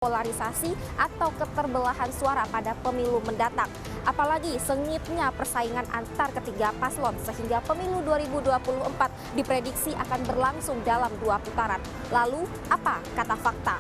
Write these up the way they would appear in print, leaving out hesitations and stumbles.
polarisasi atau keterbelahan suara pada pemilu mendatang. Apalagi sengitnya persaingan antar ketiga paslon sehingga pemilu 2024 diprediksi akan berlangsung dalam 2 putaran. Lalu, apa kata fakta?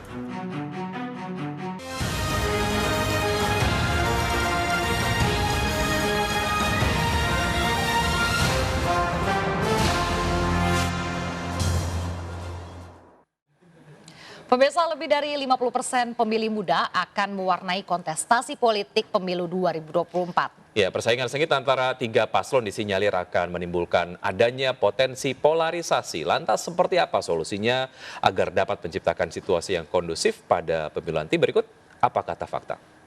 Pemirsa, lebih dari 50% pemilih muda akan mewarnai kontestasi politik pemilu 2024. Ya, persaingan sengit antara tiga paslon disinyalir akan menimbulkan adanya potensi polarisasi. Lantas seperti apa solusinya agar dapat menciptakan situasi yang kondusif pada pemilu nanti? Berikut apa kata fakta.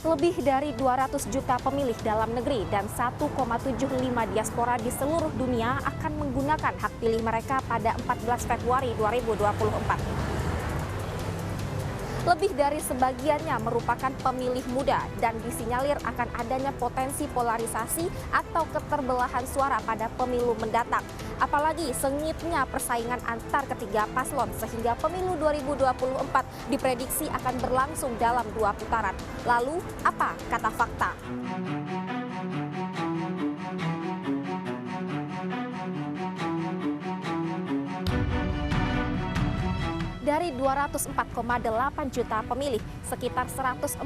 Lebih dari 200 juta pemilih dalam negeri dan 1,75 diaspora di seluruh dunia akan menggunakan hak pilih mereka pada 14 Februari 2024. Lebih dari sebagiannya merupakan pemilih muda dan disinyalir akan adanya potensi polarisasi atau keterbelahan suara pada pemilu mendatang. Apalagi sengitnya persaingan antar ketiga paslon sehingga pemilu 2024 diprediksi akan berlangsung dalam 2 putaran. Lalu, apa kata fakta? Dari 204,8 juta pemilih, sekitar 114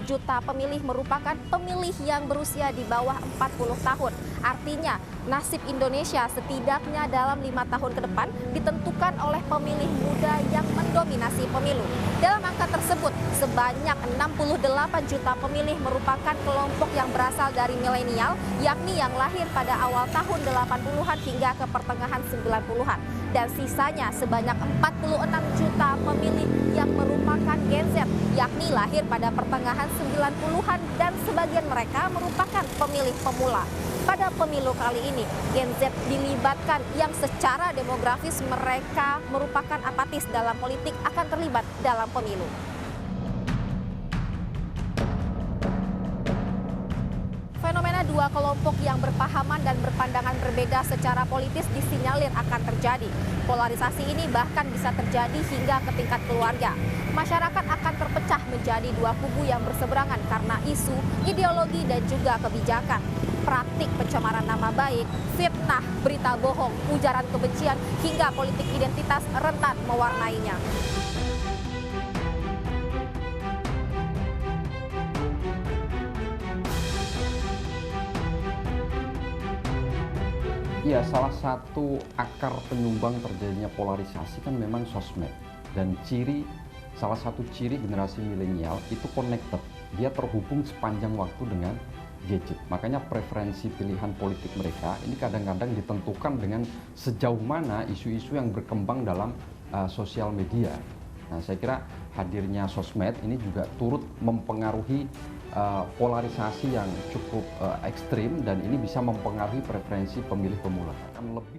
juta pemilih merupakan pemilih yang berusia di bawah 40 tahun. Artinya, nasib Indonesia setidaknya dalam 5 tahun ke depan ditentukan oleh pemilih muda yang mendominasi pemilu. Dalam angka tersebut, sebanyak 68 juta pemilih merupakan kelompok yang berasal dari milenial, yakni yang lahir pada awal tahun 80-an hingga ke pertengahan 90-an. Dan sisanya sebanyak 46 juta pemilih yang merupakan Gen Z, yakni lahir pada pertengahan 90-an dan sebagian mereka merupakan pemilih pemula. Pada pemilu kali ini, Gen Z dilibatkan yang secara demografis mereka merupakan apatis dalam politik akan terlibat dalam pemilu. Fenomena dua kelompok yang berpahaman dan berpandangan berbeda secara politis disinyalir akan terjadi. Polarisasi ini bahkan bisa terjadi hingga ke tingkat keluarga. Masyarakat akan terpecah menjadi dua kubu yang berseberangan karena isu, ideologi, dan juga kebijakan. Praktik pencemaran nama baik, fitnah, berita bohong, ujaran kebencian, hingga politik identitas rentan mewarnainya. Ya, salah satu akar penyumbang terjadinya polarisasi kan memang sosmed. Dan salah satu ciri generasi milenial itu connected. Dia terhubung sepanjang waktu dengan gadget. Makanya preferensi pilihan politik mereka ini kadang-kadang ditentukan dengan sejauh mana isu-isu yang berkembang dalam sosial media. Nah, saya kira hadirnya sosmed ini juga turut mempengaruhi polarisasi yang cukup ekstrim dan ini bisa mempengaruhi preferensi pemilih pemula. Akan lebih